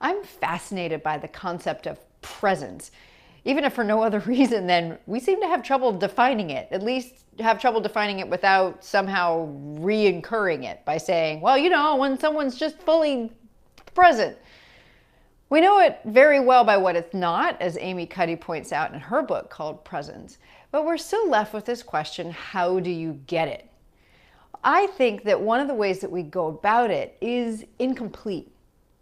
I'm fascinated by the concept of presence, even if for no other reason than we seem to have trouble defining it, at least have trouble defining it without somehow re-incurring it by saying, well, you know, when someone's just fully present. We know it very well by what it's not, as Amy Cuddy points out in her book called Presence, but we're still left with this question, how do you get it? I think that one of the ways that we go about it is incomplete,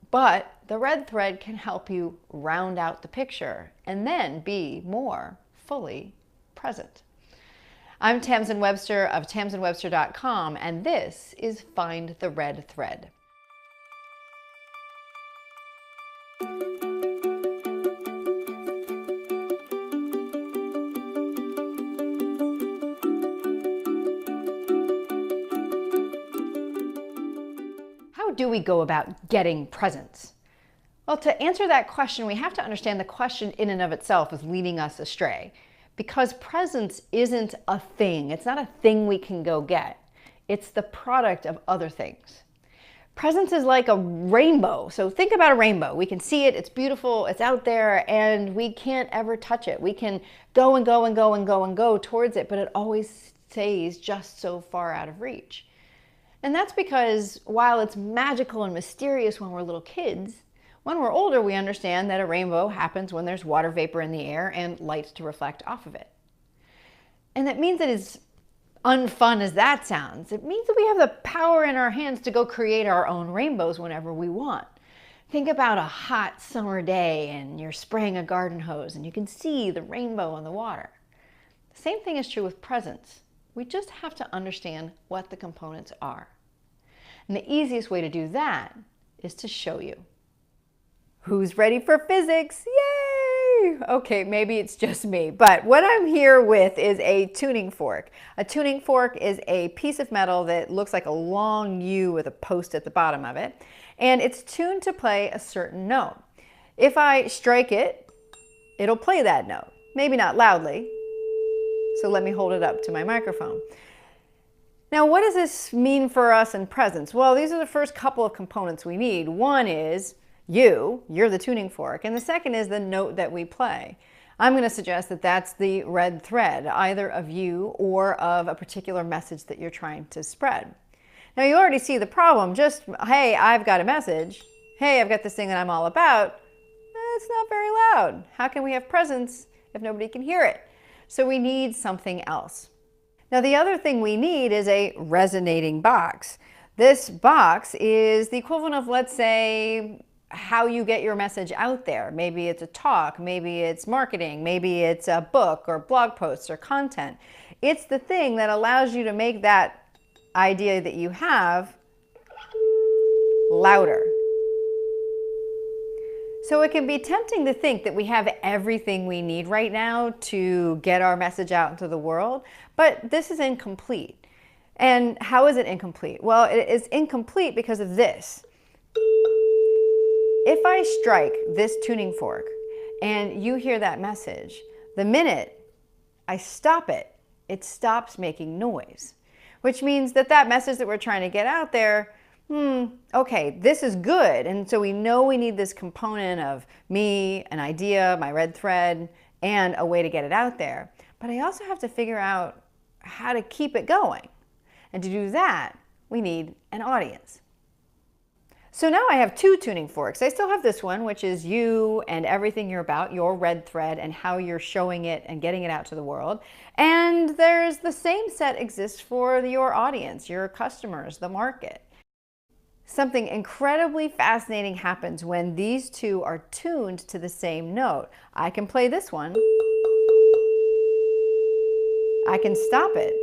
but the red thread can help you round out the picture and then be more fully present. I'm Tamsen Webster of tamsenwebster.com, and this is Find the Red Thread. How do we go about getting presence? Well, to answer that question, we have to understand the question in and of itself is leading us astray. Because presence isn't a thing. It's not a thing we can go get. It's the product of other things. Presence is like a rainbow. So think about a rainbow. We can see it, it's beautiful, it's out there, and we can't ever touch it. We can go and go and go and go and go towards it, but it always stays just so far out of reach. And that's because while it's magical and mysterious when we're little kids, when we're older, we understand that a rainbow happens when there's water vapor in the air and light to reflect off of it. And that means that as unfun as that sounds, it means that we have the power in our hands to go create our own rainbows whenever we want. Think about a hot summer day and you're spraying a garden hose and you can see the rainbow in the water. The same thing is true with presence. We just have to understand what the components are. And the easiest way to do that is to show you. Who's ready for physics? Yay! Okay, maybe it's just me, but what I'm here with is a tuning fork. A tuning fork is a piece of metal that looks like a long U with a post at the bottom of it, and it's tuned to play a certain note. If I strike it, it'll play that note. Maybe not loudly, so let me hold it up to my microphone. Now, what does this mean for us in presence? Well, these are the first couple of components we need. One is you're the tuning fork, and the second is the note that we play. I'm going to suggest that that's the red thread, either of you or of a particular message that you're trying to spread. Now, you already see the problem. Just, hey, I've got a message. Hey, I've got this thing that I'm all about. It's not very loud. How can we have presence if nobody can hear it? So we need something else. Now, the other thing we need is a resonating box. This box is the equivalent of, let's say, how you get your message out there. Maybe it's a talk, maybe it's marketing, maybe it's a book or blog posts or content. It's the thing that allows you to make that idea that you have louder. So it can be tempting to think that we have everything we need right now to get our message out into the world, but this is incomplete. And how is it incomplete? Well, it is incomplete because of this. If I strike this tuning fork and you hear that message, the minute I stop it, it stops making noise, which means that that message that we're trying to get out there, okay, this is good. And so we know we need this component of me, an idea, my red thread, and a way to get it out there. But I also have to figure out how to keep it going. And to do that, we need an audience. So now I have two tuning forks. I still have this one, which is you and everything you're about, your red thread and how you're showing it and getting it out to the world. And there's the same set exists for your audience, your customers, the market. Something incredibly fascinating happens when these two are tuned to the same note. I can play this one. I can stop it.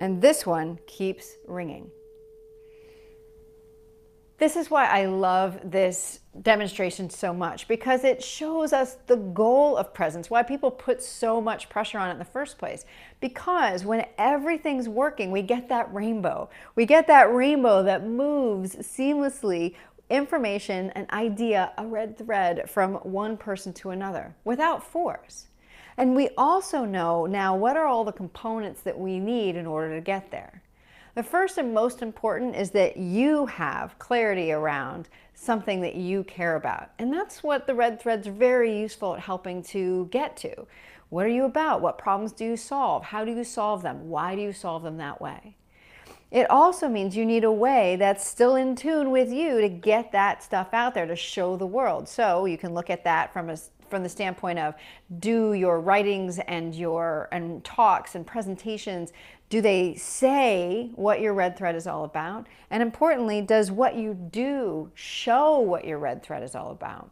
And this one keeps ringing. This is why I love this demonstration so much, because it shows us the goal of presence, why people put so much pressure on it in the first place. Because when everything's working, we get that rainbow. We get that rainbow that moves seamlessly, information, an idea, a red thread from one person to another without force. And we also know now what are all the components that we need in order to get there. The first and most important is that you have clarity around something that you care about. And that's what the red threads are very useful at helping to get to. What are you about? What problems do you solve? How do you solve them? Why do you solve them that way? It also means you need a way that's still in tune with you to get that stuff out there, to show the world. So you can look at that from the standpoint of, do your writings and talks and presentations, do they say what your red thread is all about? And importantly, does what you do show what your red thread is all about?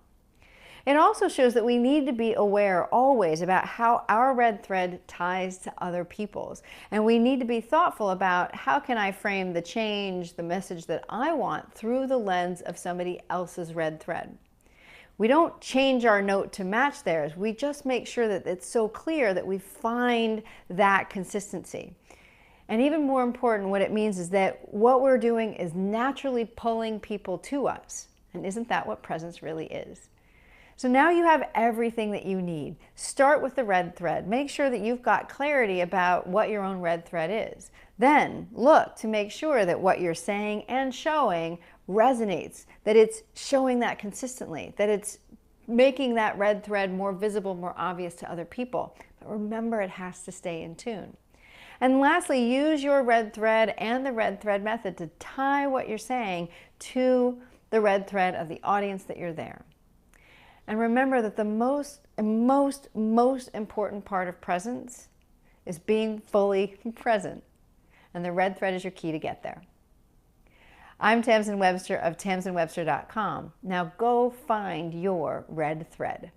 It also shows that we need to be aware always about how our red thread ties to other people's. And we need to be thoughtful about, how can I frame the change, the message that I want through the lens of somebody else's red thread. We don't change our note to match theirs. We just make sure that it's so clear that we find that consistency. And even more important, what it means is that what we're doing is naturally pulling people to us. And isn't that what presence really is? So now you have everything that you need. Start with the red thread. Make sure that you've got clarity about what your own red thread is. Then look to make sure that what you're saying and showing resonates, that it's showing that consistently, that it's making that red thread more visible, more obvious to other people. But remember, it has to stay in tune. And lastly, use your red thread and the red thread method to tie what you're saying to the red thread of the audience that you're there. And remember that the most important part of presence is being fully present. And the red thread is your key to get there. I'm Tamsen Webster of tamsenwebster.com. Now go find your red thread.